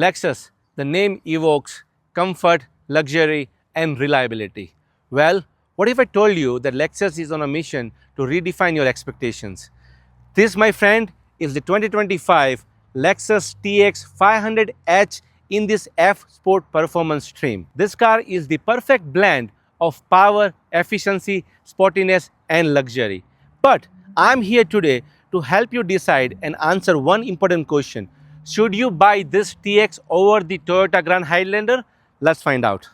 Lexus, the name evokes comfort, luxury and reliability. Well, what if I told you that Lexus is on a mission to redefine your expectations? This, my friend, is the 2025 Lexus TX 500H in this F Sport performance stream. This car is the perfect blend of power, efficiency, sportiness and luxury. But I'm here today to help you decide and answer one important question. Should you buy this TX over the Toyota Grand Highlander? Let's find out.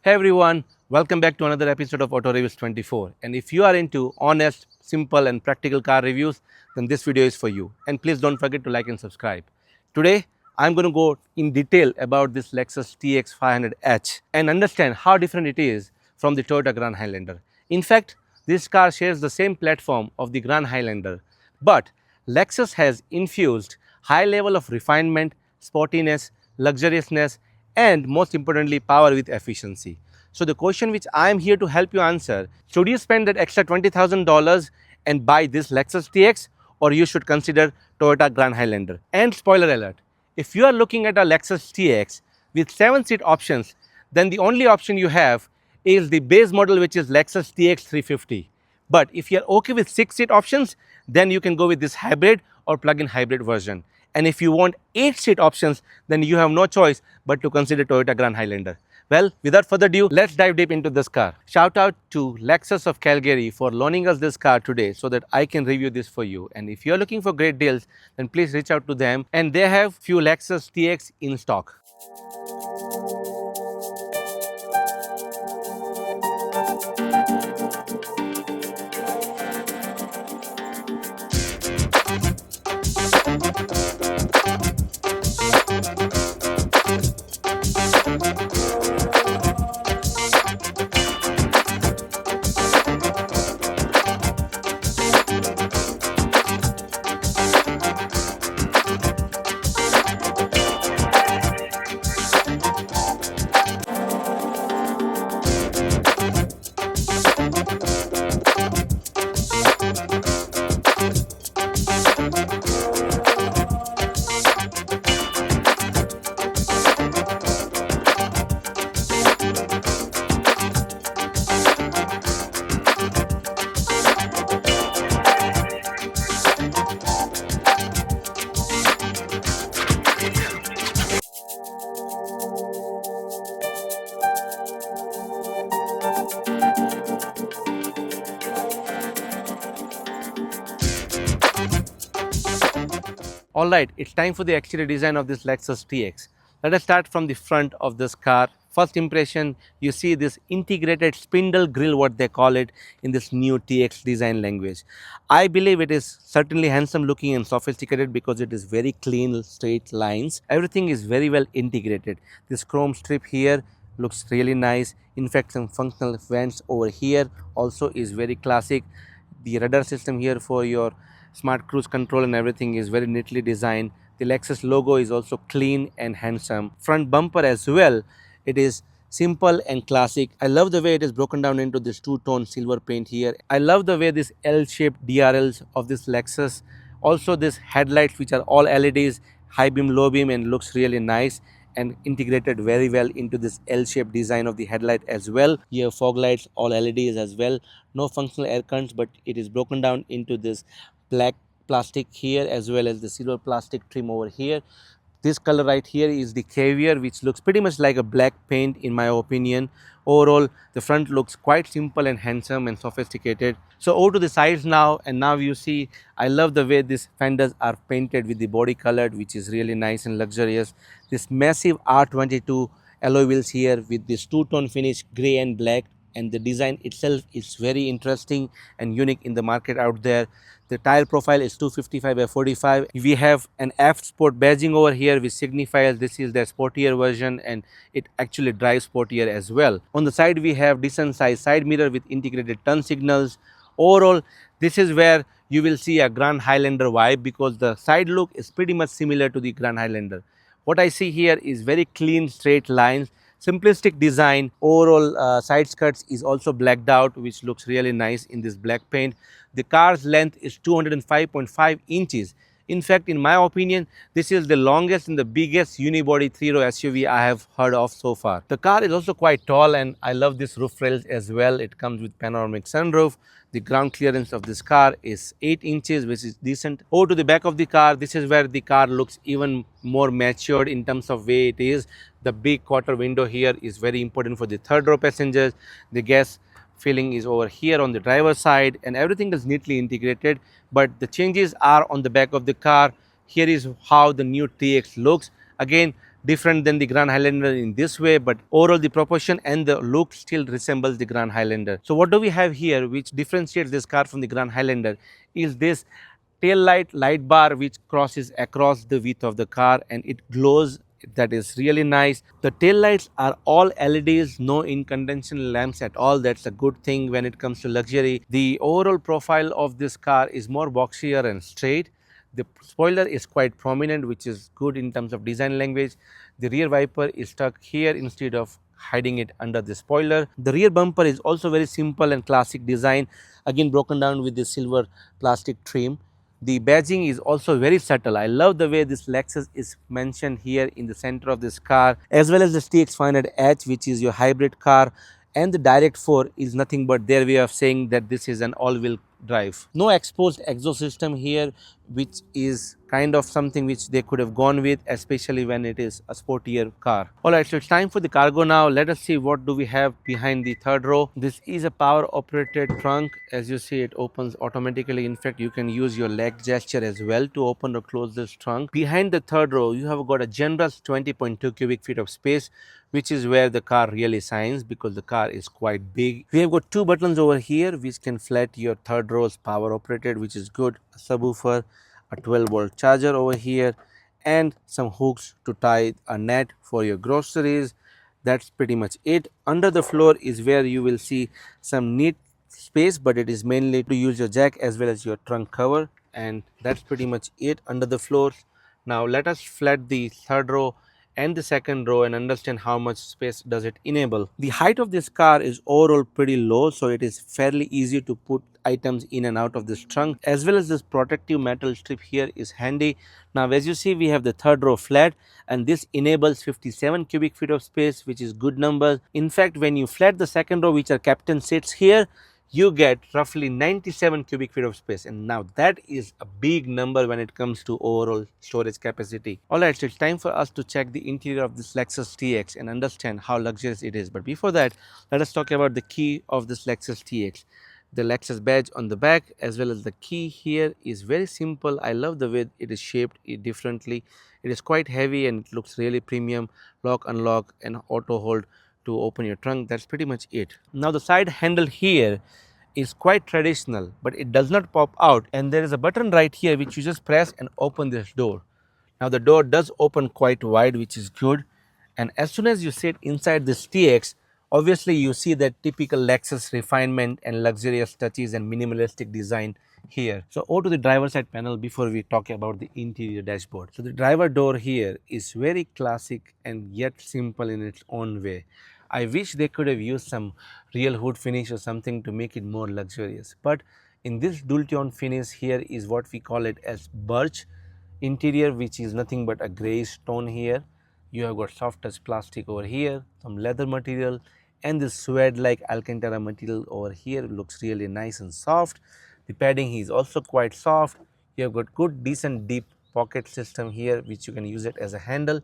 Hey everyone, welcome back to another episode of Auto Reviews 24. And if you are into honest, simple and practical car reviews, then this video is for you. And please don't forget to like and subscribe. Today, I'm going to go in detail about this Lexus TX 500H and understand how different it is from the Toyota Grand Highlander. In fact, this car shares the same platform of the Grand Highlander, but Lexus has infused high level of refinement, sportiness, luxuriousness and most importantly power with efficiency. So the question which I am here to help you answer, should you spend that extra $20,000 and buy this Lexus TX or you should consider Toyota Grand Highlander? And spoiler alert, if you are looking at a Lexus TX with 7-seat options, then the only option you have is the base model which is Lexus TX 350. But if you are okay with 6-seat options, then you can go with this hybrid or plug-in hybrid version. And if you want 8-seat options, then you have no choice but to consider Toyota Grand Highlander. Well, without further ado, let's dive deep into this car. Shout out to Lexus of Calgary for loaning us this car today so that I can review this for you. And if you're looking for great deals, then please reach out to them. And they have few Lexus TX in stock. Alright, it's time for the exterior design of this Lexus TX. Let us start from the front of this car. First impression, you see this integrated spindle grille, what they call it in this new TX design language. I believe it is certainly handsome looking and sophisticated because it is very clean, straight lines. Everything is very well integrated. This chrome strip here looks really nice. In fact, some functional vents over here also is very classic. The radar system here for your smart cruise control and everything is very neatly designed. The Lexus logo is also clean and handsome. Front bumper as well, it is simple and classic. I love the way it is broken down into this two-tone silver paint here. I love the way this L-shaped DRLs of this Lexus. Also this headlights which are all LEDs, high beam, low beam and looks really nice and integrated very well into this L-shaped design of the headlight as well. Here fog lights, all LEDs as well. No functional air currents, but it is broken down into this black plastic here as well as the silver plastic trim over here. This color right here is the caviar, which looks pretty much like a black paint in my opinion. Overall, the front looks quite simple and handsome and sophisticated. So over to the sides now, and now you see, I love the way these fenders are painted with the body colored, which is really nice and luxurious. This massive R22 alloy wheels here with this two-tone finish, gray and black. And the design itself is very interesting and unique in the market out there. The tire profile is 255 by 45. We have an F Sport badging over here which signifies this is the sportier version and it actually drives sportier as well. On the side we have decent size side mirror with integrated turn signals. Overall, this is where you will see a Grand Highlander vibe because the side look is pretty much similar to the Grand Highlander. What I see here is very clean straight lines, simplistic design. Overall side skirts is also blacked out, which looks really nice in this black paint. The car's length is 205.5 inches. In fact, in my opinion, this is the longest and the biggest unibody 3-row SUV I have heard of so far. The car is also quite tall, and I love this roof rails as well. It comes with panoramic sunroof. The ground clearance of this car is 8 inches, which is decent. Over to the back of the car, this is where the car looks even more matured in terms of way it is. The big quarter window here is very important for the third row passengers. The gas filling is over here on the driver's side, and everything is neatly integrated, but the changes are on the back of the car. Here is how the new TX looks. Again, different than the Grand Highlander in this way, but overall the proportion and the look still resembles the Grand Highlander. So what do we have here which differentiates this car from the Grand Highlander is this tail light bar which crosses across the width of the car, and it glows. That is really nice. The tail lights are all LEDs, no incandescent lamps at all. That's a good thing when it comes to luxury. The overall profile of this car is more boxier and straight. The spoiler is quite prominent, which is good in terms of design language. The rear wiper is stuck here instead of hiding it under the spoiler. The rear bumper is also very simple and classic design, again broken down with the silver plastic trim. The badging is also very subtle. I love the way this Lexus is mentioned here in the center of this car, as well as the TX 500H, which is your hybrid car, and the DIRECT4 is nothing but their way of saying that this is an all-wheel drive. No exposed exhaust system here, which is kind of something which they could have gone with, especially when it is a sportier car. Alright, so it's time for the cargo now. Let us see what do we have behind the third row. This is a power operated trunk. As you see, it opens automatically. In fact, you can use your leg gesture as well to open or close this trunk. Behind the third row, you have got a generous 20.2 cubic feet of space, which is where the car really shines because the car is quite big. We have got two buttons over here which can flat your third row's power operated, which is good. A subwoofer, a 12-volt charger over here, and some hooks to tie a net for your groceries. That's pretty much it. Under the floor is where you will see some neat space, but it is mainly to use your jack as well as your trunk cover, and that's pretty much it under the floors. Now let us flat the third row and the second row and understand how much space does it enable. The height of this car is overall pretty low, so it is fairly easy to put items in and out of this trunk, as well as this protective metal strip here is handy. Now as you see, we have the third row flat, and this enables 57 cubic feet of space, which is good numbers. In fact, when you flat the second row, which are captain seats here, you get roughly 97 cubic feet of space, and now that is a big number when it comes to overall storage capacity. Alright, so it's time for us to check the interior of this Lexus TX and understand how luxurious it is. But before that, let us talk about the key of this Lexus TX. The Lexus badge on the back as well as the key here is very simple. I love the way it is shaped differently. It is quite heavy and it looks really premium. Lock, unlock and auto hold to open your trunk. That's pretty much it. Now the side handle here is quite traditional, but it does not pop out, and there is a button right here which you just press and open this door. Now the door does open quite wide, which is good, and as soon as you sit inside this TX, obviously you see that typical Lexus refinement and luxurious touches and minimalistic design here. So over to the driver side panel before we talk about the interior dashboard. So the driver door here is very classic and yet simple in its own way. I wish they could have used some real hood finish or something to make it more luxurious, but in this dual tone finish here is what we call it as birch interior, which is nothing but a grayish tone here. You have got soft touch plastic over here, some leather material, and this suede like Alcantara material over here looks really nice and soft. The padding is also quite soft. You have got good decent deep pocket system here, which you can use it as a handle.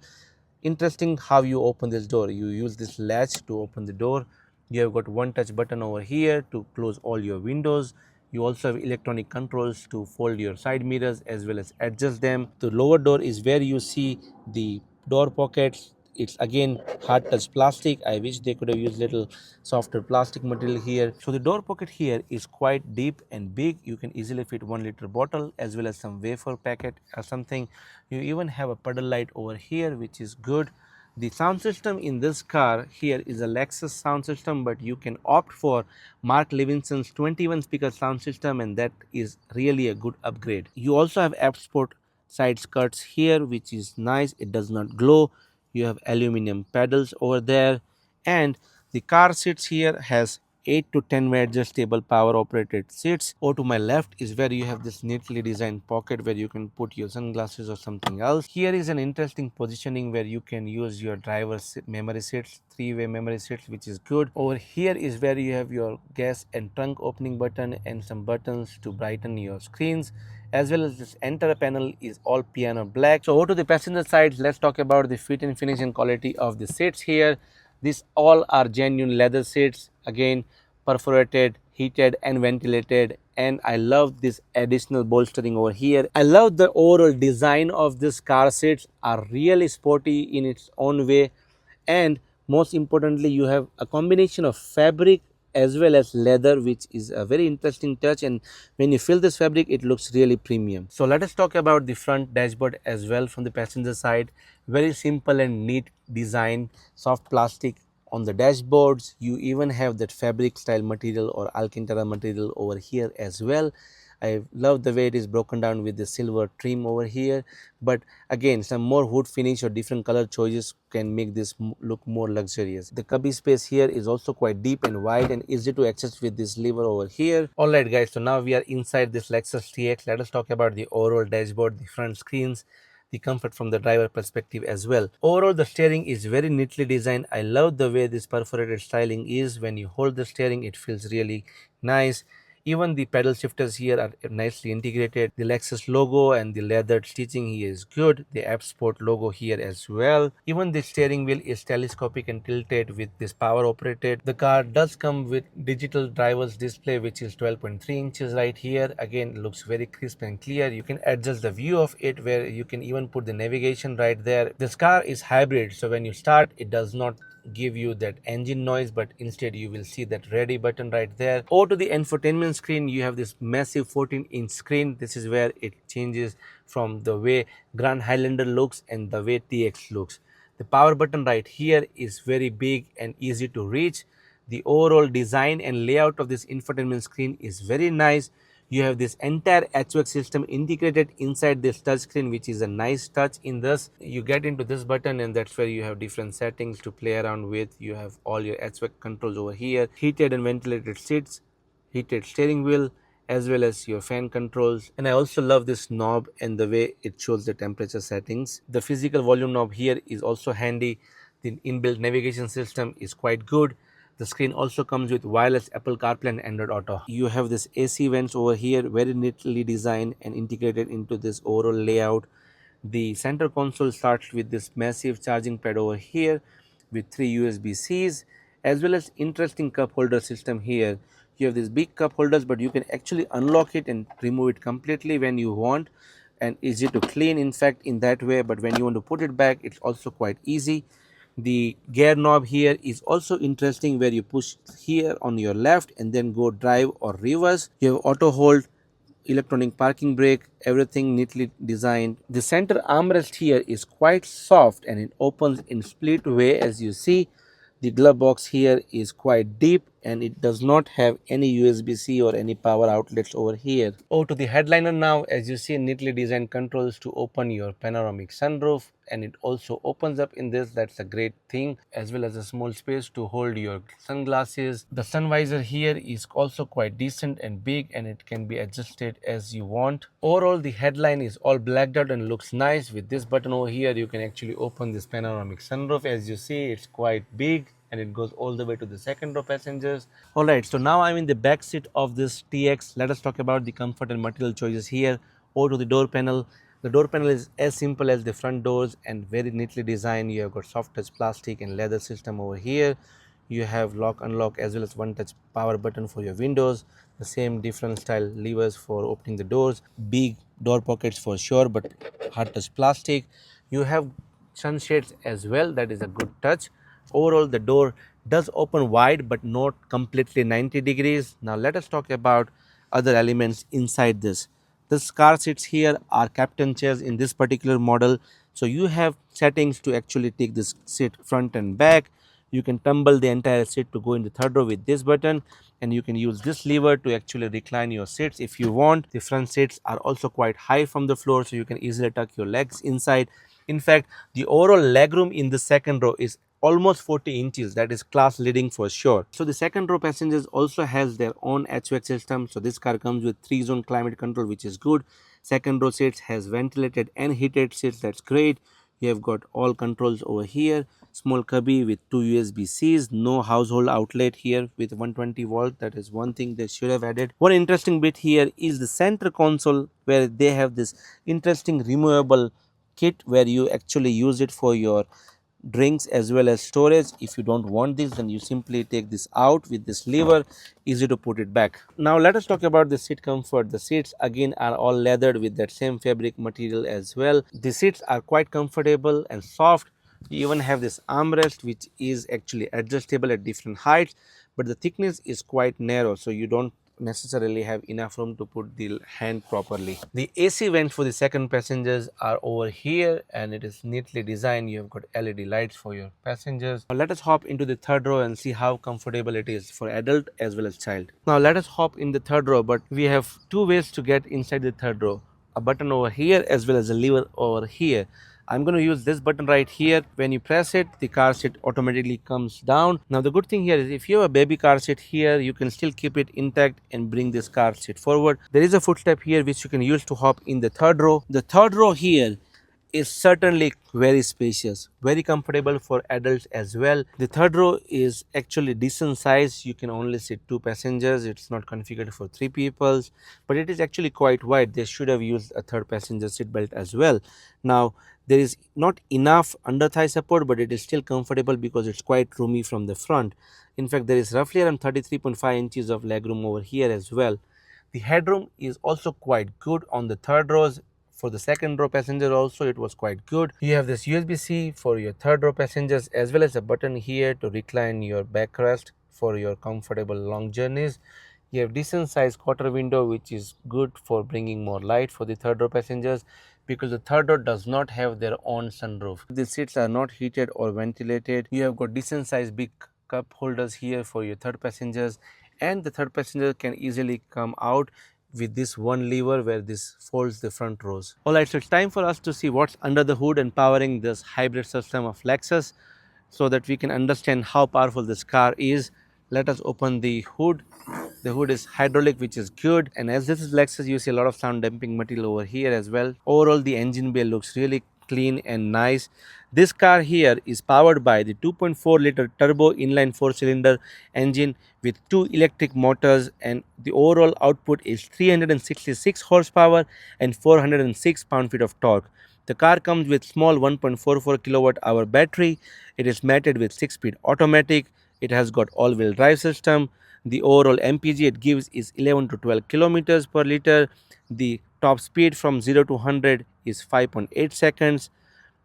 Interesting how you open this door. You use this latch to open the door. You have got one touch button over here to close all your windows. You also have electronic controls to fold your side mirrors as well as adjust them. The lower door is where you see the door pockets. It's again hard touch plastic. I wish they could have used little softer plastic material here. So the door pocket here is quite deep and big. You can easily fit 1 liter bottle as well as some wafer packet or something. You even have a puddle light over here, which is good. The sound system in this car here is a Lexus sound system, but you can opt for Mark Levinson's 21 speaker sound system, and that is really a good upgrade. You also have F Sport side skirts here, which is nice. It does not glow. You have aluminum pedals over there. And the car seats here has 8 to 10 way adjustable power operated seats. Or to my left is where you have this neatly designed pocket where you can put your sunglasses or something else. Here is an interesting positioning where you can use your driver's memory seats, 3-way memory seats, which is good. Over here is where you have your gas and trunk opening button and some buttons to brighten your screens, as well as this entire panel is all piano black. So over to the passenger side, let's talk about the fit and finish and quality of the seats here. These all are genuine leather seats, again perforated, heated and ventilated, and I love this additional bolstering over here. I love the overall design of this car seats, are really sporty in its own way, and most importantly you have a combination of fabric as well as leather, which is a very interesting touch, and when you feel this fabric it looks really premium. So let us talk about the front dashboard as well from the passenger side. Very simple and neat design, soft plastic on the dashboards. You even have that fabric style material or alcantara material over here as well. I love the way it is broken down with the silver trim over here, but again some more wood finish or different color choices can make this look more luxurious. The cubby space here is also quite deep and wide and easy to access with this lever over here. Alright guys, so now we are inside this Lexus TX. Let us talk about the overall dashboard, the front screens, the comfort from the driver perspective as well. Overall the steering is very neatly designed. I love the way this perforated styling is. When you hold the steering it feels really nice. Even the pedal shifters here are nicely integrated. The Lexus logo and the leather stitching here is good. The App Sport logo here as well. Even the steering wheel is telescopic and tilted with this power operated. The car does come with digital driver's display, which is 12.3 inches right here. Again, looks very crisp and clear. You can adjust the view of it where you can even put the navigation right there. This car is hybrid, so when you start it does not give you that engine noise, but instead you will see that ready button right there. Over to the infotainment screen, you have this massive 14-inch screen. This is where it changes from the way Grand Highlander looks and the way TX looks. The power button right here is very big and easy to reach. The overall design and layout of this infotainment screen is very nice. You have this entire HVAC system integrated inside this touchscreen, which is a nice touch. In this, you get into this button and that's where you have different settings to play around with. You have all your HVAC controls over here, heated and ventilated seats, heated steering wheel, as well as your fan controls. And I also love this knob and the way it shows the temperature settings. The physical volume knob here is also handy. The inbuilt navigation system is quite good. The screen also comes with wireless Apple CarPlay and Android Auto. You have this AC vents over here, very neatly designed and integrated into this overall layout. The center console starts with this massive charging pad over here with 3 USB-Cs, as well as interesting cup holder system here. You have these big cup holders, but you can actually unlock it and remove it completely when you want, and easy to clean in fact in that way. But when you want to put it back, it's also quite easy. The gear knob here is also interesting, where you push here on your left and then go drive or reverse. You have auto hold, electronic parking brake, everything neatly designed. The center armrest here is quite soft and it opens in split way. As you see, the glove box here is quite deep and it does not have any USB-C or any power outlets over here. Over to the headliner now. As you see, neatly designed controls to open your panoramic sunroof, and it also opens up in this. That's a great thing, as well as a small space to hold your sunglasses. The sun visor here is also quite decent and big, and it can be adjusted as you want. Overall, the headline is all blacked out and looks nice. With this button over here, you can actually open this panoramic sunroof. As you see, it's quite big and it goes all the way to the second row passengers. Alright, so now I'm in the back seat of this TX. Let us talk about the comfort and material choices here. Over to the door panel. The door panel is as simple as the front doors and very neatly designed. You have got soft touch plastic and leather system over here. You have lock unlock as well as one touch power button for your windows. The same different style levers for opening the doors. Big door pockets for sure, but hard touch plastic. You have sunshades as well. That is a good touch. Overall, the door does open wide but not completely 90 degrees. Now let us talk about other elements inside this. This car seats here are captain chairs in this particular model. So you have settings to actually take this seat front and back. You can tumble the entire seat to go in the third row with this button, and you can use this lever to actually recline your seats if you want. The front seats are also quite high from the floor, so you can easily tuck your legs inside. In fact, the overall legroom in the second row is almost 40 inches. That is class leading for sure. So the second row passengers also has their own HVAC system. So this car comes with 3-zone climate control, which is good. Second row seats has ventilated and heated seats. That's great. You have got all controls over here. Small cubby with 2 USB-Cs. No household outlet here with 120 volt. That is one thing they should have added. One interesting bit here is the center console, where they have this interesting removable kit where you actually use it for your drinks as well as storage. If you don't want this, then you simply take this out with this lever, easy to put it back. Now let us talk about the seat comfort. The seats again are all leathered with that same fabric material as well. The seats are quite comfortable and soft. You even have this armrest which is actually adjustable at different heights, but the thickness is quite narrow, so you don't necessarily have enough room to put the hand properly. The AC vents for the second passengers are over here and it is neatly designed. You have got LED lights for your passengers. Now let us hop into the third row and see how comfortable it is for adult as well as child. Now let us hop in the third row, but we have two ways to get inside the third row. A button over here as well as a lever over here. I'm going to use this button right here. When you press it, the car seat automatically comes down. Now the good thing here is if you have a baby car seat here, you can still keep it intact and bring this car seat forward. There is a footstep here which you can use to hop in the third row. The third row here is certainly very spacious, very comfortable for adults as well. The third row is actually decent size. You can only sit 2 passengers. It's not configured for 3 people, but it is actually quite wide. They should have used a third passenger seat belt as well. Now there is not enough under thigh support, but it is still comfortable because it's quite roomy from the front. In fact, there is roughly around 33.5 inches of legroom over here as well. The headroom is also quite good on the third rows. For the second row passenger also it was quite good. You have this USB-C for your third row passengers as well as a button here to recline your backrest for your comfortable long journeys. You have decent sized quarter window which is good for bringing more light for the third row passengers because the third row does not have their own sunroof. The seats are not heated or ventilated. You have got decent sized big cup holders here for your third passengers, and the third passenger can easily come out with this one lever where this folds the front rows. Alright, so it's time for us to see what's under the hood and powering this hybrid system of Lexus so that we can understand how powerful this car is. Let us open the hood. The hood is hydraulic, which is good, and as this is Lexus, you see a lot of sound damping material over here as well. Overall, the engine bay looks really clean and nice. This car here is powered by the 2.4 liter turbo inline 4-cylinder engine with 2 electric motors, and the overall output is 366 horsepower and 406 pound-feet of torque. The car comes with small 1.44 kilowatt hour battery. It is mated with 6-speed automatic. It has got all-wheel drive system. The overall MPG it gives is 11 to 12 kilometers per liter. The top speed from 0 to 100 is 5.8 seconds.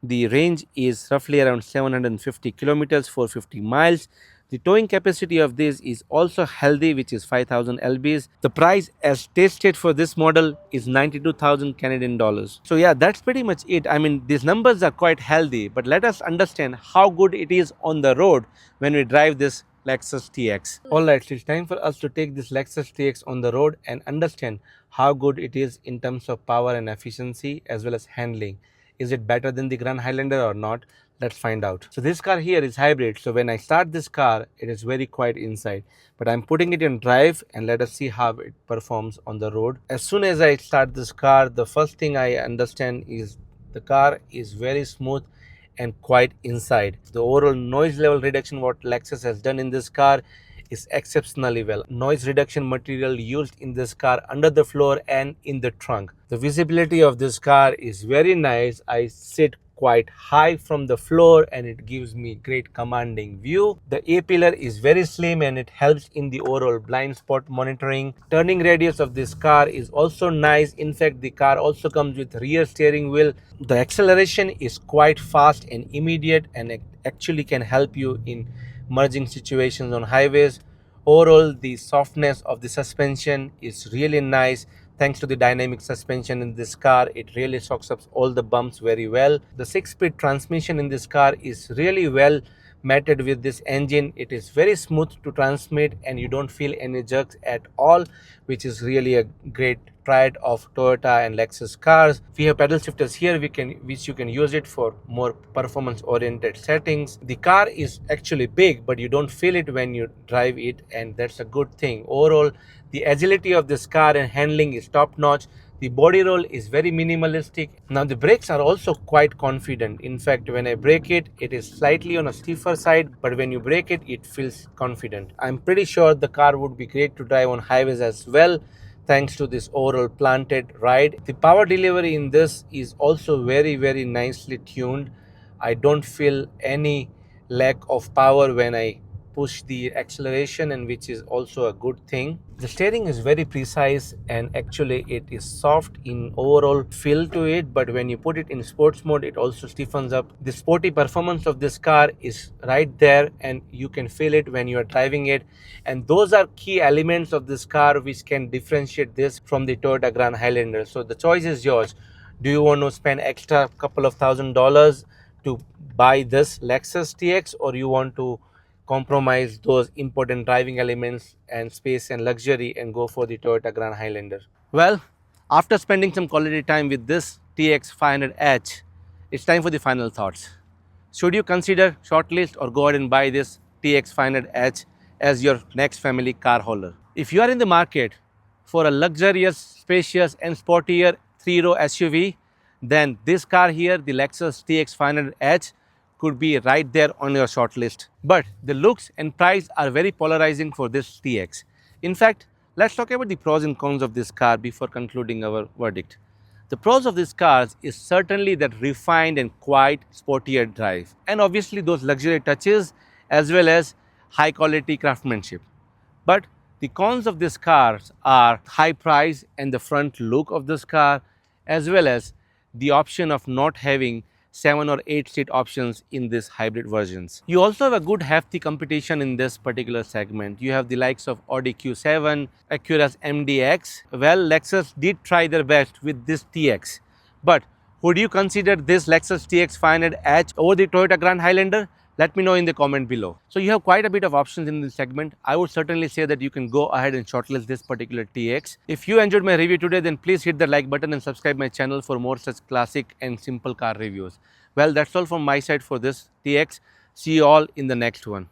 The range is roughly around 750 kilometers for 50 miles. The towing capacity of this is also healthy, which is 5000 lbs. The price as stated for this model is 92,000 Canadian dollars. So yeah, that's pretty much it. I mean, these numbers are quite healthy, but let us understand how good it is on the road when we drive this Lexus TX. Alright, so it's time for us to take this Lexus TX on the road and understand how good it is in terms of power and efficiency as well as handling. Is it better than the Grand Highlander or not? Let's find out. So this car here is hybrid. So when I start this car, it is very quiet inside. But I'm putting it in drive and let us see how it performs on the road. As soon as I start this car, the first thing I understand is the car is very smooth and quiet inside. The overall noise level reduction what Lexus has done in this car is exceptionally well. Noise reduction material used in this car under the floor and in the trunk. The visibility of this car is very nice. I sit quite high from the floor and it gives me great commanding view. The A-pillar is very slim and it helps in the overall blind spot monitoring. Turning radius of this car is also nice. In fact, the car also comes with rear steering wheel. The acceleration is quite fast and immediate and it actually can help you in merging situations on highways. Overall, the softness of the suspension is really nice. Thanks to the dynamic suspension in this car, it really soaks up all the bumps very well. The 6-speed transmission in this car is really well matted with this engine. It is very smooth to transmit and you don't feel any jerks at all, which is really a great trait of Toyota and Lexus cars. We have pedal shifters here which you can use it for more performance oriented settings. The car is actually big, but you don't feel it when you drive it, and that's a good thing. Overall, the agility of this car and handling is top notch. The body roll is very minimalistic. Now the brakes are also quite confident. In fact, when I brake it, it is slightly on a stiffer side, but when you brake it, it feels confident. I'm pretty sure the car would be great to drive on highways as well, thanks to this overall planted ride. The power delivery in this is also very nicely tuned. I don't feel any lack of power when I push the acceleration, and which is also a good thing. The steering is very precise and actually it is soft in overall feel to it, but when you put it in sports mode it also stiffens up. The sporty performance of this car is right there and you can feel it when you are driving it, and those are key elements of this car which can differentiate this from the Toyota Grand Highlander. So the choice is yours. Do you want to spend extra couple of $1,000s to buy this Lexus TX, or you want to compromise those important driving elements and space and luxury and go for the Toyota Grand Highlander? Well, after spending some quality time with this TX 500H, it's time for the final thoughts. Should you consider shortlist or go ahead and buy this TX 500H as your next family car hauler? If you are in the market for a luxurious, spacious and sportier 3-row SUV, then this car here, the Lexus TX 500H, could be right there on your shortlist. But the looks and price are very polarizing for this TX. In fact, let's talk about the pros and cons of this car before concluding our verdict. The pros of this car is certainly that refined and quiet sportier drive, and obviously those luxury touches as well as high quality craftsmanship. But the cons of this car are high price and the front look of this car, as well as the option of not having 7 or 8 seat options in this hybrid versions. You also have a good hefty competition in this particular segment. You have the likes of Audi Q7, Acura's MDX. Well, Lexus did try their best with this TX, but would you consider this Lexus TX 500H over the Toyota Grand Highlander? Let me know in the comment below. So you have quite a bit of options in this segment. I would certainly say that you can go ahead and shortlist this particular TX. If you enjoyed my review today, then please hit the like button and subscribe my channel for more such classic and simple car reviews. Well, that's all from my side for this TX. See you all in the next one.